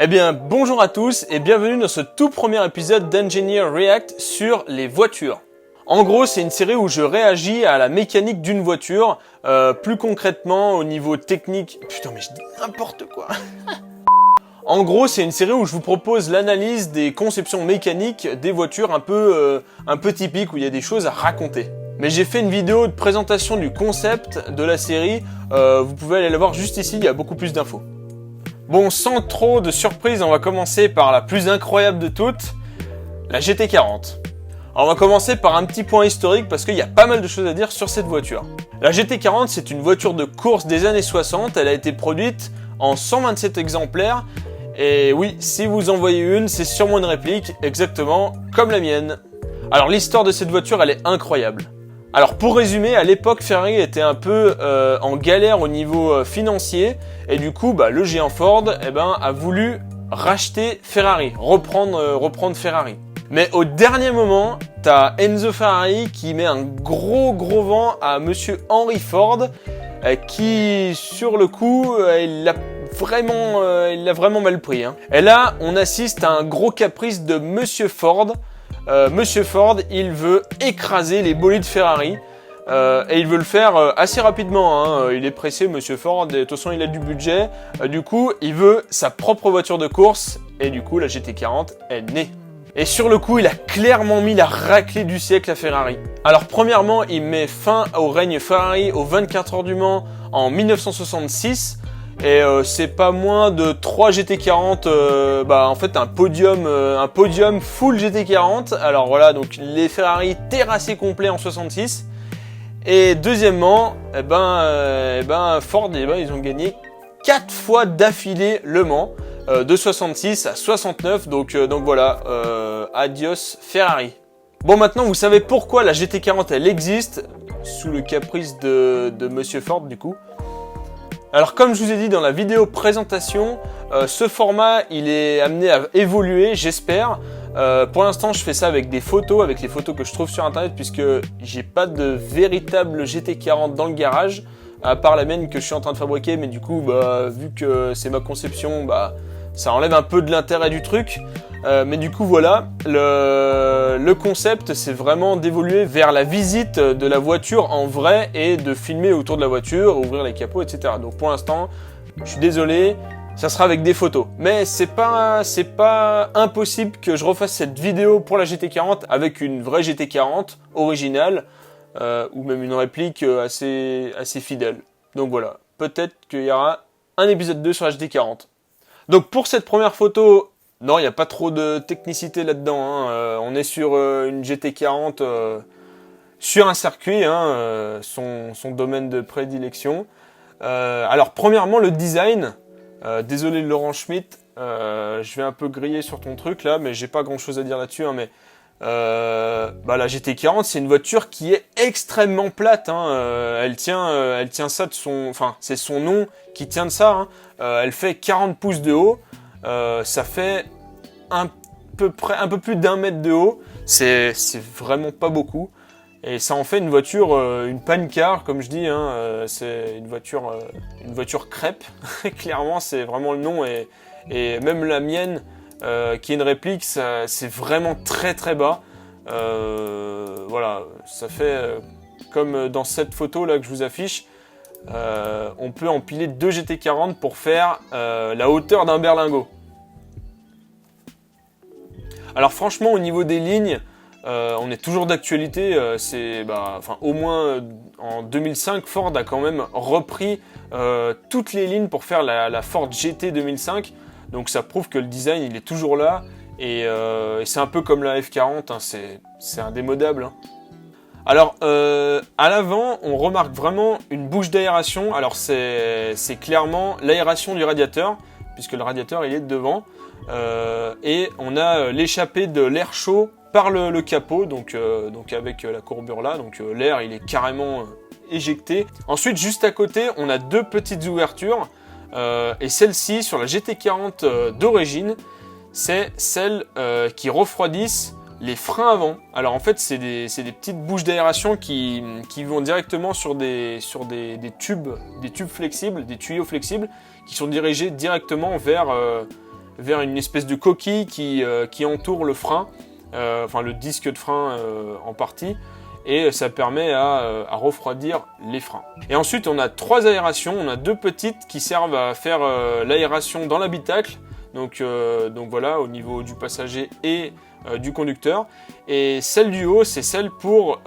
Eh bien, bonjour à tous et bienvenue dans ce tout premier épisode d'Engineer React sur les voitures. En gros, c'est une série où je réagis à la mécanique d'une voiture, plus concrètement au niveau technique. Putain, mais je dis n'importe quoi. En gros, c'est une série où je vous propose l'analyse des conceptions mécaniques des voitures un peu typiques, où il y a des choses à raconter. Mais j'ai fait une vidéo de présentation du concept de la série, vous pouvez aller la voir juste ici, il y a beaucoup plus d'infos. Bon, sans trop de surprise, on va commencer par la plus incroyable de toutes, la GT40. Alors on va commencer par un petit point historique parce qu'il y a pas mal de choses à dire sur cette voiture. La GT40, c'est une voiture de course des années 60, elle a été produite en 127 exemplaires. Et oui, si vous en voyez une, c'est sûrement une réplique, exactement comme la mienne. Alors l'histoire de cette voiture, elle est incroyable. Alors pour résumer, à l'époque, Ferrari était un peu en galère au niveau financier. Et du coup, le géant Ford a voulu racheter Ferrari, reprendre Ferrari. Mais au dernier moment, t'as Enzo Ferrari qui met un gros vent à monsieur Henry Ford, qui sur le coup, il l'a vraiment mal pris. Hein. Et là, on assiste à un gros caprice de monsieur Ford. Monsieur Ford, il veut écraser les bolides Ferrari. Et il veut le faire assez rapidement, hein. Il est pressé, monsieur Ford, et de toute façon il a du budget. Du coup, il veut sa propre voiture de course, et du coup la GT40 est née. Et sur le coup, il a clairement mis la raclée du siècle à Ferrari. Alors premièrement, il met fin au règne Ferrari aux 24 heures du Mans en 1966. Et c'est pas moins de 3 GT40, en fait un podium full GT40. Alors voilà, donc les Ferrari terrassés complets en 66. Et deuxièmement, Ford, ils ont gagné 4 fois d'affilée Le Mans, de 66 à 69, donc voilà, adios Ferrari. Bon, maintenant vous savez pourquoi la GT40 elle existe, sous le caprice de monsieur Ford du coup. Alors comme je vous ai dit dans la vidéo présentation, ce format il est amené à évoluer, j'espère. Pour l'instant je fais ça avec des photos, avec les photos que je trouve sur internet, puisque j'ai pas de véritable GT40 dans le garage, à part la mienne que je suis en train de fabriquer, mais du coup vu que c'est ma conception, ça enlève un peu de l'intérêt du truc. Mais du coup voilà, le concept c'est vraiment d'évoluer vers la visite de la voiture en vrai et de filmer autour de la voiture, ouvrir les capots, etc. Donc pour l'instant, je suis désolé, ça sera avec des photos. Mais c'est pas impossible que je refasse cette vidéo pour la GT40 avec une vraie GT40 originale, ou même une réplique assez fidèle. Donc voilà, peut-être qu'il y aura un épisode 2 sur la GT40. Donc pour cette première photo, non, il n'y a pas trop de technicité là-dedans. Hein. On est sur une GT40 sur un circuit, son domaine de prédilection. Alors premièrement, le design. Désolé Laurent Schmitt, je vais un peu griller sur ton truc là, mais j'ai pas grand-chose à dire là-dessus. Hein, mais la GT40, c'est une voiture qui est extrêmement plate. Hein. Elle tient ça de son, enfin c'est son nom qui tient de ça. Hein. Elle fait 40 pouces de haut. Ça fait un peu plus d'1 mètre de haut. C'est vraiment pas beaucoup. Et ça en fait une voiture, une panne-car, comme je dis. Hein, c'est une voiture crêpe. Clairement, c'est vraiment le nom. Et même la mienne, qui est une réplique, c'est vraiment très bas. Voilà, ça fait comme dans cette photo là que je vous affiche. On peut empiler 2 GT40 pour faire la hauteur d'un berlingot. Alors franchement, au niveau des lignes, on est toujours d'actualité. Au moins en 2005, Ford a quand même repris toutes les lignes pour faire la Ford GT 2005. Donc ça prouve que le design il est toujours là. Et c'est un peu comme la F40, hein, c'est indémodable. Hein. Alors, à l'avant, on remarque vraiment une bouche d'aération. Alors, c'est clairement l'aération du radiateur, puisque le radiateur, il est devant. Et on a l'échappée de l'air chaud par le capot, donc avec la courbure là. Donc, l'air, il est carrément éjecté. Ensuite, juste à côté, on a 2 petites ouvertures. Et celle-ci, sur la GT40 d'origine, c'est celles qui refroidissent les freins avant. Alors en fait, c'est des petites bouches d'aération qui vont directement sur des tubes flexibles, des tuyaux flexibles, qui sont dirigés directement vers vers une espèce de coquille qui entoure le frein, enfin le disque de frein en partie, et ça permet à refroidir les freins. Et ensuite on a 3 aérations, on a 2 petites qui servent à faire l'aération dans l'habitacle, donc voilà, au niveau du passager et du conducteur, et celle du haut c'est celle pour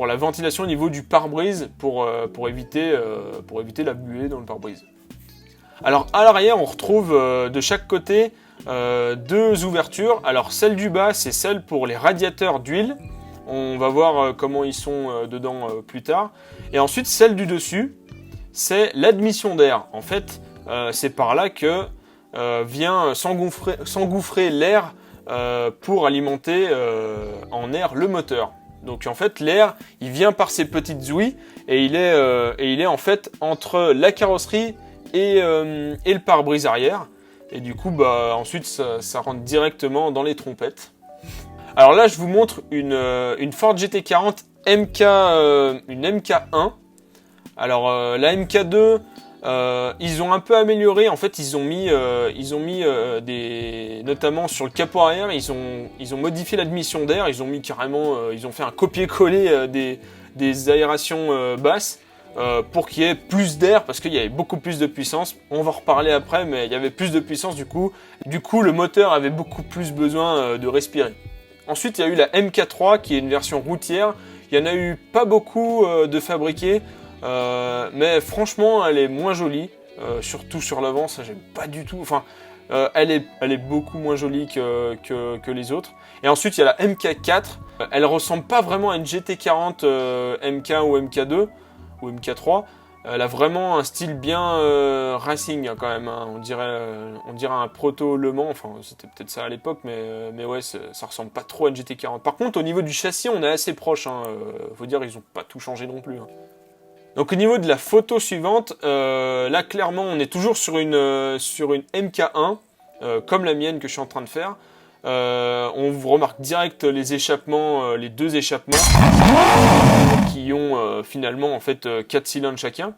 la ventilation au niveau du pare-brise pour éviter la buée dans le pare-brise. Alors à l'arrière on retrouve de chaque côté 2 ouvertures. Alors celle du bas c'est celle pour les radiateurs d'huile, on va voir comment ils sont dedans plus tard, et ensuite celle du dessus c'est l'admission d'air. En fait c'est par là que vient s'engouffrer l'air pour alimenter en air le moteur. Donc en fait l'air il vient par ces petites ouïes et il est en fait entre la carrosserie et le pare-brise arrière, et du coup ensuite ça rentre directement dans les trompettes. Alors là je vous montre une Ford GT40 MK, une MK1. Alors la MK2 ils ont un peu amélioré, en fait ils ont mis notamment sur le capot arrière, ils ont modifié l'admission d'air, ils ont mis carrément, ils ont fait un copier-coller des aérations basses pour qu'il y ait plus d'air, parce qu'il y avait beaucoup plus de puissance. On va en reparler après, mais il y avait plus de puissance du coup le moteur avait beaucoup plus besoin de respirer. Ensuite il y a eu la MK3 qui est une version routière, il y en a eu pas beaucoup de fabriqués. Mais franchement elle est moins jolie, surtout sur l'avant, ça j'aime pas du tout, enfin elle est beaucoup moins jolie que les autres. Et ensuite il y a la MK4, elle ressemble pas vraiment à une GT40 MK ou MK2 ou MK3, elle a vraiment un style bien racing hein, quand même, hein. On dirait un proto Le Mans, enfin c'était peut-être ça à l'époque, mais ouais ça ressemble pas trop à une GT40. Par contre au niveau du châssis on est assez proche, hein. Faut dire ils ont pas tout changé non plus, hein. Donc au niveau de la photo suivante, là clairement on est toujours sur une MK1, comme la mienne que je suis en train de faire. On vous remarque direct les échappements, les 2 échappements, qui ont finalement en fait 4 cylindres chacun.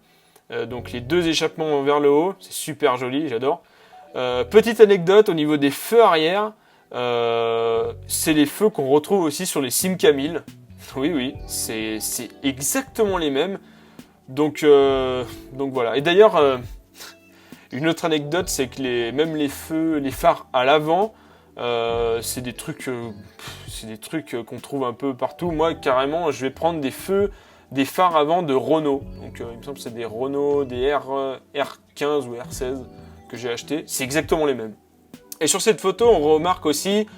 Donc les 2 échappements vers le haut, c'est super joli, j'adore. Petite anecdote au niveau des feux arrière, c'est les feux qu'on retrouve aussi sur les Simca 1000. Oui, c'est exactement les mêmes. Donc voilà. Et d'ailleurs, une autre anecdote, c'est que même les phares à l'avant, c'est des trucs qu'on trouve un peu partout. Moi, carrément, je vais prendre des phares avant de Renault. Donc, il me semble que c'est des Renault, des R15 ou R16 que j'ai acheté. C'est exactement les mêmes. Et sur cette photo, on remarque aussi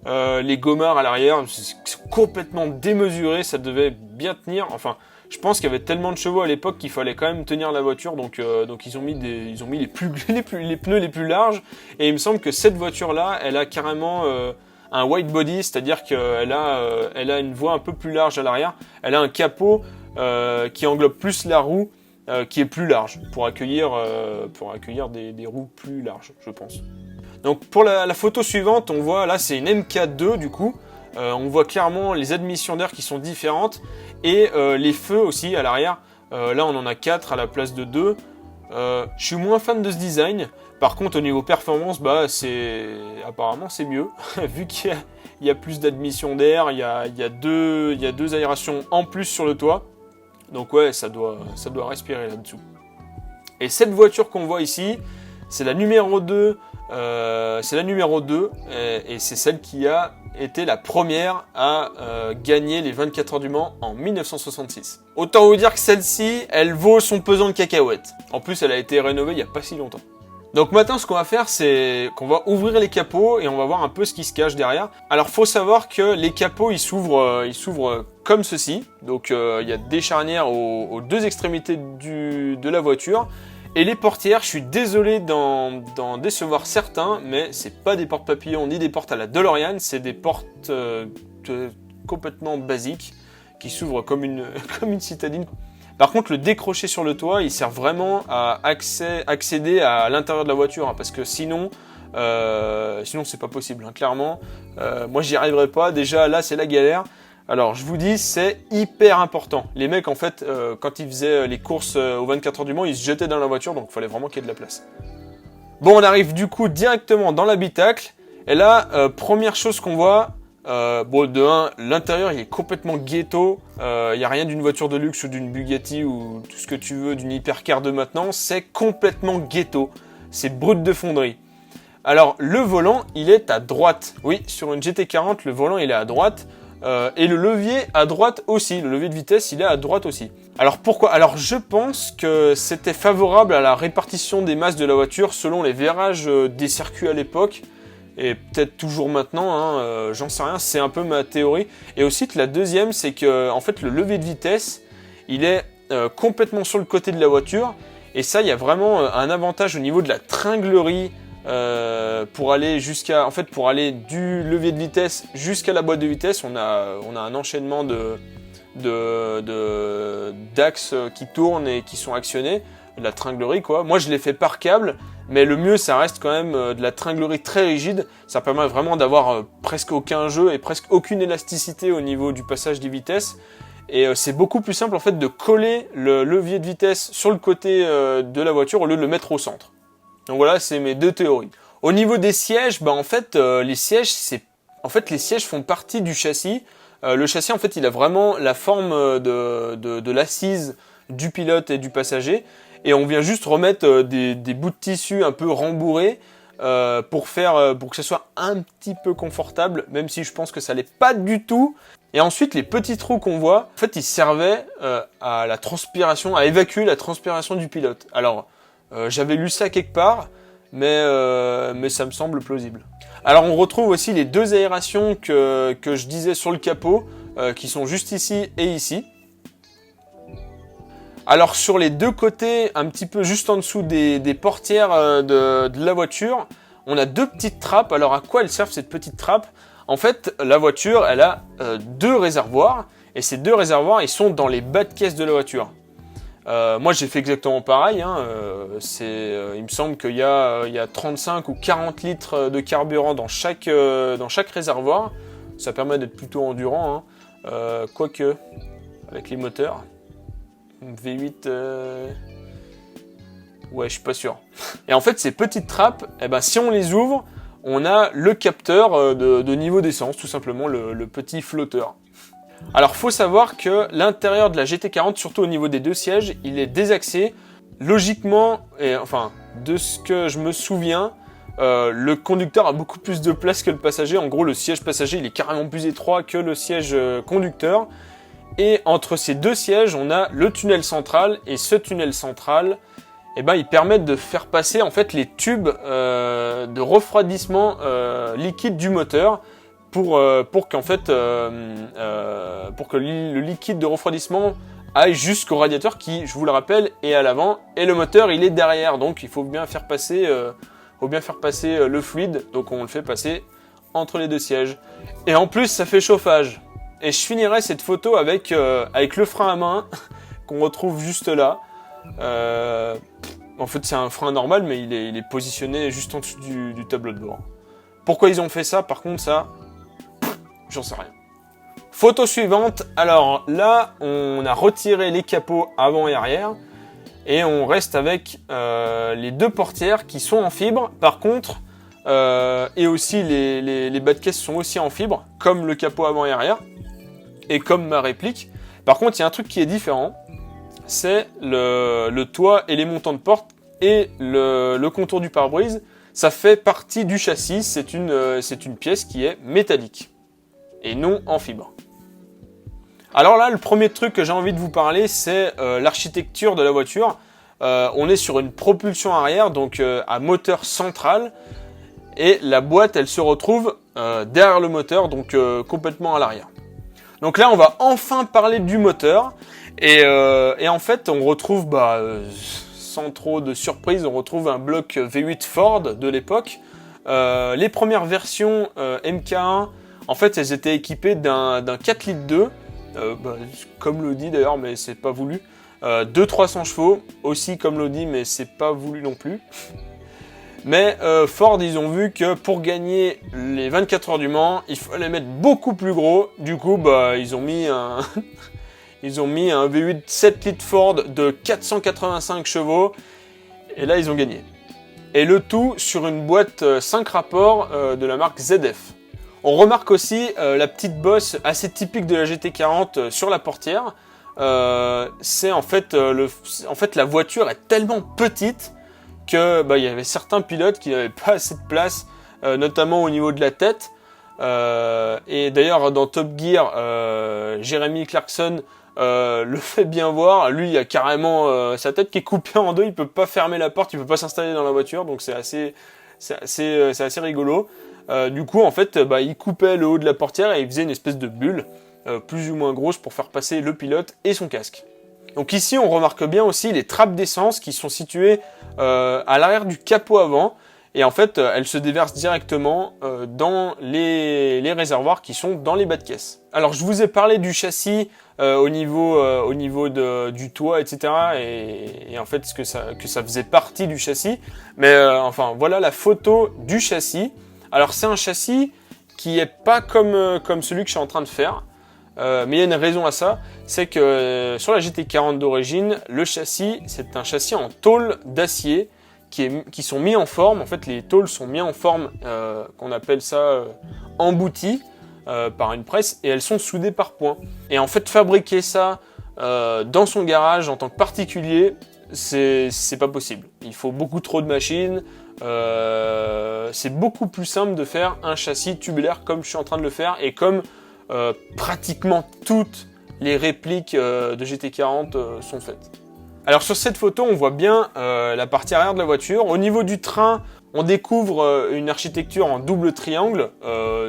les gommards à l'arrière. C'est complètement démesuré. Ça devait bien tenir. Enfin. Je pense qu'il y avait tellement de chevaux à l'époque qu'il fallait quand même tenir la voiture, donc ils ont mis les pneus les plus larges, et il me semble que cette voiture-là, elle a carrément un wide body, c'est-à-dire qu'elle a une voie un peu plus large à l'arrière, elle a un capot qui englobe plus la roue, qui est plus large, pour accueillir des roues plus larges, je pense. Donc pour la photo suivante, on voit, là c'est une MK2 du coup, on voit clairement les admissions d'air qui sont différentes, et les feux aussi à l'arrière, là on en a 4 à la place de 2. Je suis moins fan de ce design, par contre au niveau performance, apparemment c'est mieux, vu qu'il y a plus d'admissions d'air, il y a 2 aérations en plus sur le toit, donc ouais ça doit respirer là-dessous. Et cette voiture qu'on voit ici, c'est la numéro 2, et c'est celle qui a été la première à gagner les 24 heures du Mans en 1966. Autant vous dire que celle-ci, elle vaut son pesant de cacahuètes. En plus, elle a été rénovée il n'y a pas si longtemps. Donc maintenant, ce qu'on va faire, c'est qu'on va ouvrir les capots et on va voir un peu ce qui se cache derrière. Alors, faut savoir que les capots, ils s'ouvrent comme ceci. Donc, il y a des charnières aux 2 extrémités de la voiture. Et les portières, je suis désolé d'en décevoir certains, mais c'est pas des portes papillons ni des portes à la DeLorean, c'est des portes complètement basiques qui s'ouvrent comme une citadine. Par contre, le décroché sur le toit, il sert vraiment à accéder à l'intérieur de la voiture, hein, parce que sinon c'est pas possible, hein, clairement. Moi, j'y arriverai pas. Déjà, là, c'est la galère. Alors, je vous dis, c'est hyper important. Les mecs, en fait, quand ils faisaient les courses aux 24 heures du Mans, ils se jetaient dans la voiture, donc il fallait vraiment qu'il y ait de la place. Bon, on arrive du coup directement dans l'habitacle. Et là, première chose qu'on voit, bon, de 1, l'intérieur, il est complètement ghetto. Il n'y a rien d'une voiture de luxe ou d'une Bugatti ou tout ce que tu veux, d'une hypercar de maintenant. C'est complètement ghetto. C'est brut de fonderie. Alors, le volant, il est à droite. Oui, sur une GT40, le volant, il est à droite. Et le levier à droite aussi. Le levier de vitesse, il est à droite aussi. Alors, pourquoi? Alors, je pense que c'était favorable à la répartition des masses de la voiture selon les virages des circuits à l'époque. Et peut-être toujours maintenant, hein, j'en sais rien, c'est un peu ma théorie. Et aussi que la deuxième, c'est que en fait, le levier de vitesse, il est complètement sur le côté de la voiture. Et ça, il y a vraiment un avantage au niveau de la tringlerie pour aller jusqu'à, en fait, pour aller du levier de vitesse jusqu'à la boîte de vitesse. On a un enchaînement d'axes qui tournent et qui sont actionnés. De la tringlerie, quoi. Moi, je l'ai fait par câble. Mais le mieux, ça reste quand même de la tringlerie très rigide. Ça permet vraiment d'avoir presque aucun jeu et presque aucune élasticité au niveau du passage des vitesses. Et c'est beaucoup plus simple en fait de coller le levier de vitesse sur le côté de la voiture au lieu de le mettre au centre. Donc voilà, c'est mes deux théories. Au niveau des sièges, bah en fait les sièges font partie du châssis. Le châssis en fait, il a vraiment la forme de l'assise du pilote et du passager. Et on vient juste remettre des bouts de tissu un peu rembourrés pour que ce soit un petit peu confortable, même si je pense que ça l'est pas du tout. Et ensuite, les petits trous qu'on voit, en fait, ils servaient à la transpiration, à évacuer la transpiration du pilote. Alors, j'avais lu ça quelque part, mais ça me semble plausible. Alors, on retrouve aussi les deux aérations que je disais sur le capot, qui sont juste ici et ici. Alors sur les deux côtés, un petit peu juste en dessous des portières de la voiture, on a deux petites trappes. Alors à quoi elles servent ces petites trappes? En fait, la voiture, elle a deux réservoirs. Et ces deux réservoirs, ils sont dans les bas de caisse de la voiture. Moi, j'ai fait exactement pareil. Hein. Il me semble qu'il y a 35 ou 40 litres de carburant dans chaque réservoir. Ça permet d'être plutôt endurant. Hein. Quoique, avec les moteurs... V8, ouais, je suis pas sûr. Et en fait, ces petites trappes, eh ben, si on les ouvre, on a le capteur de niveau d'essence, tout simplement le petit flotteur. Alors, faut savoir que l'intérieur de la GT40, surtout au niveau des deux sièges, il est désaxé. Logiquement, enfin, de ce que je me souviens, le conducteur a beaucoup plus de place que le passager. En gros, le siège passager, il est carrément plus étroit que le siège conducteur. Et entre ces deux sièges, on a le tunnel central. Et ce tunnel central, eh ben, il permet de faire passer en fait les tubes de refroidissement liquide du moteur pour qu'en fait, pour que le liquide de refroidissement aille jusqu'au radiateur qui, je vous le rappelle, est à l'avant et le moteur il est derrière. Donc il faut bien faire passer, le fluide. Donc on le fait passer entre les deux sièges. Et en plus, ça fait chauffage. Et je finirai cette photo avec le frein à main qu'on retrouve juste là. En fait, c'est un frein normal, mais il est positionné juste en dessous du tableau de bord. Pourquoi ils ont fait ça? Par contre, ça, j'en sais rien. Photo suivante. Alors là, on a retiré les capots avant et arrière. Et on reste avec les deux portières qui sont en fibre. Par contre, et aussi les bas de caisse sont aussi en fibre, comme le capot avant et arrière. Et comme ma réplique. Par contre, il y a un truc qui est différent. C'est le toit et les montants de porte et le contour du pare-brise. Ça fait partie du châssis. C'est une pièce qui est métallique et non en fibre. Alors là, le premier truc que j'ai envie de vous parler, c'est l'architecture de la voiture. On est sur une propulsion arrière, donc à moteur central. Et la boîte, elle se retrouve derrière le moteur, donc complètement à l'arrière. Donc là, on va enfin parler du moteur. Et en fait, on retrouve, sans trop de surprise, on retrouve un bloc V8 Ford de l'époque. Les premières versions MK1, en fait, elles étaient équipées d'un 4 litres 2, comme l'Audi d'ailleurs, mais c'est pas voulu. De 300 chevaux, aussi comme l'Audi, mais c'est pas voulu non plus. Mais Ford, ils ont vu que pour gagner les 24 heures du Mans, il fallait mettre beaucoup plus gros. Du coup, ils ont mis un ils ont mis un V8 7 litres Ford de 485 chevaux. Et là, ils ont gagné. Et le tout sur une boîte 5 rapports de la marque ZF. On remarque aussi la petite bosse assez typique de la GT40 sur la portière. C'est en fait, la voiture est tellement petite que il y avait certains pilotes qui n'avaient pas assez de place, notamment au niveau de la tête. Et d'ailleurs, dans Top Gear, Jeremy Clarkson le fait bien voir. Lui, il a carrément sa tête qui est coupée en deux. Il peut pas fermer la porte, il peut pas s'installer dans la voiture. Donc c'est assez rigolo. Du coup, en fait, il coupait le haut de la portière et il faisait une espèce de bulle plus ou moins grosse pour faire passer le pilote et son casque. Donc ici, on remarque bien aussi les trappes d'essence qui sont situées à l'arrière du capot avant. Et en fait, elles se déversent directement dans les réservoirs qui sont dans les bas de caisse. Alors, je vous ai parlé du châssis au niveau du toit, etc. Et en fait, que ça faisait partie du châssis. Mais voilà la photo du châssis. Alors, c'est un châssis qui est pas comme celui que je suis en train de faire. Mais il y a une raison à ça, c'est que sur la GT40 d'origine, le châssis, c'est un châssis en tôle d'acier qui sont mis en forme. En fait, les tôles sont mis en forme, qu'on appelle ça embouties par une presse, et elles sont soudées par points. Et en fait, fabriquer ça dans son garage en tant que particulier, c'est pas possible. Il faut beaucoup trop de machines. C'est beaucoup plus simple de faire un châssis tubulaire comme je suis en train de le faire et comme pratiquement toutes les répliques de GT40 sont faites. Alors sur cette photo, on voit bien la partie arrière de la voiture. Au niveau du train, on découvre une architecture en double triangle.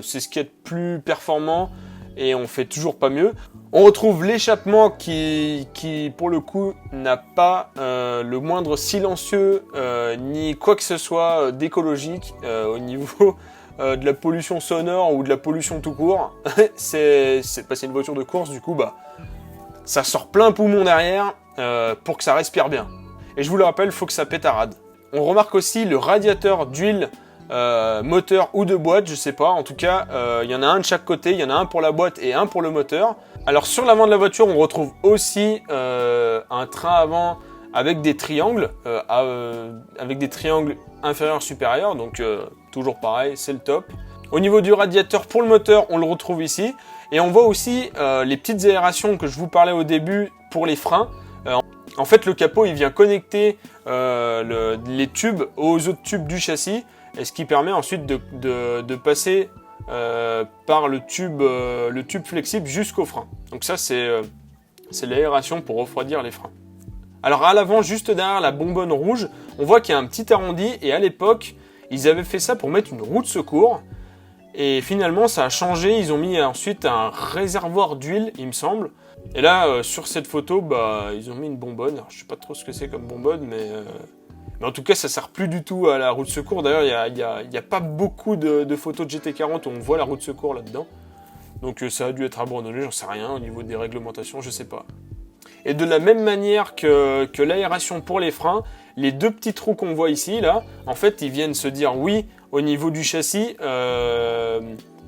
C'est ce qui est de plus performant et on fait toujours pas mieux. On retrouve l'échappement qui pour le coup, n'a pas le moindre silencieux ni quoi que ce soit d'écologique au niveau de la pollution sonore ou de la pollution tout court. c'est une voiture de course, du coup, ça sort plein poumon derrière pour que ça respire bien. Et je vous le rappelle, il faut que ça pétarade. On remarque aussi le radiateur d'huile moteur ou de boîte, je sais pas. En tout cas, il y en a un de chaque côté. Il y en a un pour la boîte et un pour le moteur. Alors sur l'avant de la voiture, on retrouve aussi un train avant avec des triangles, inférieurs supérieurs. Donc toujours pareil, c'est le top. Au niveau du radiateur pour le moteur, on le retrouve ici. Et on voit aussi les petites aérations que je vous parlais au début pour les freins. En fait, le capot, il vient connecter les tubes aux autres tubes du châssis, et ce qui permet ensuite de passer par le tube flexible jusqu'au frein. Donc ça, c'est l'aération pour refroidir les freins. Alors à l'avant, juste derrière la bonbonne rouge, on voit qu'il y a un petit arrondi, et à l'époque, ils avaient fait ça pour mettre une roue de secours. Et finalement, ça a changé. Ils ont mis ensuite un réservoir d'huile, il me semble. Et là, sur cette photo, ils ont mis une bonbonne. Alors, je sais pas trop ce que c'est comme bonbonne, mais en tout cas, ça sert plus du tout à la roue de secours. D'ailleurs, il y a pas beaucoup de photos de GT40 où on voit la roue de secours là-dedans. Donc ça a dû être abandonné, j'en sais rien. Au niveau des réglementations, je sais pas. Et de la même manière que l'aération pour les freins, les deux petits trous qu'on voit ici, là, en fait, ils viennent se dire oui au niveau du châssis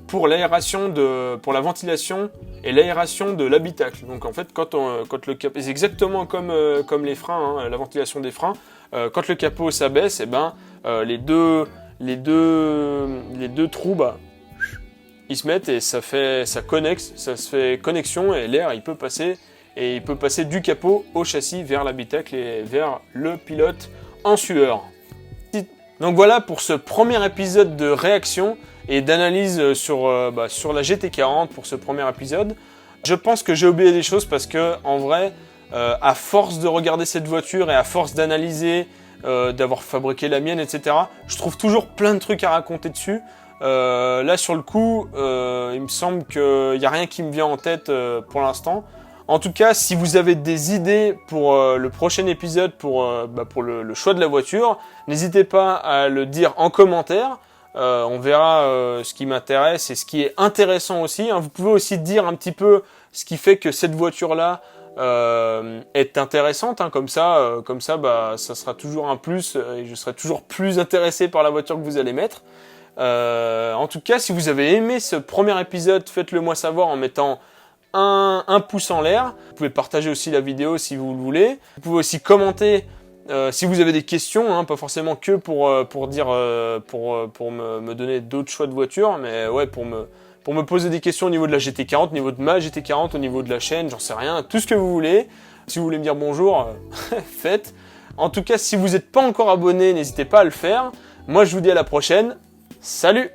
pour l'aération pour la ventilation et l'aération de l'habitacle. Donc en fait, quand le capot, c'est exactement comme les freins, hein, la ventilation des freins. Quand le capot s'abaisse, les deux trous, ils se mettent et ça se fait connexion et l'air il peut passer. Et il peut passer du capot au châssis vers l'habitacle et vers le pilote en sueur. Donc voilà pour ce premier épisode de réaction et d'analyse sur la GT40 pour ce premier épisode. Je pense que j'ai oublié des choses parce que en vrai, à force de regarder cette voiture et à force d'analyser, d'avoir fabriqué la mienne, etc., je trouve toujours plein de trucs à raconter dessus. Là sur le coup, il me semble qu'il n'y a rien qui me vient en tête pour l'instant. En tout cas, si vous avez des idées pour le prochain épisode, pour le choix de la voiture, n'hésitez pas à le dire en commentaire. On verra ce qui m'intéresse et ce qui est intéressant aussi. Vous pouvez aussi dire un petit peu ce qui fait que cette voiture-là est intéressante, hein, comme ça, bah, ça sera toujours un plus et je serai toujours plus intéressé par la voiture que vous allez mettre. En tout cas, si vous avez aimé ce premier épisode, faites-le moi savoir en mettant un pouce en l'air. Vous pouvez partager aussi la vidéo si vous le voulez. Vous pouvez aussi commenter si vous avez des questions, hein, pas forcément que pour me donner d'autres choix de voitures, mais ouais, pour me poser des questions au niveau de la GT40, au niveau de ma GT40, au niveau de la chaîne, j'en sais rien, tout ce que vous voulez. Si vous voulez me dire bonjour, faites. En tout cas, si vous n'êtes pas encore abonné, n'hésitez pas à le faire. Moi, je vous dis à la prochaine. Salut!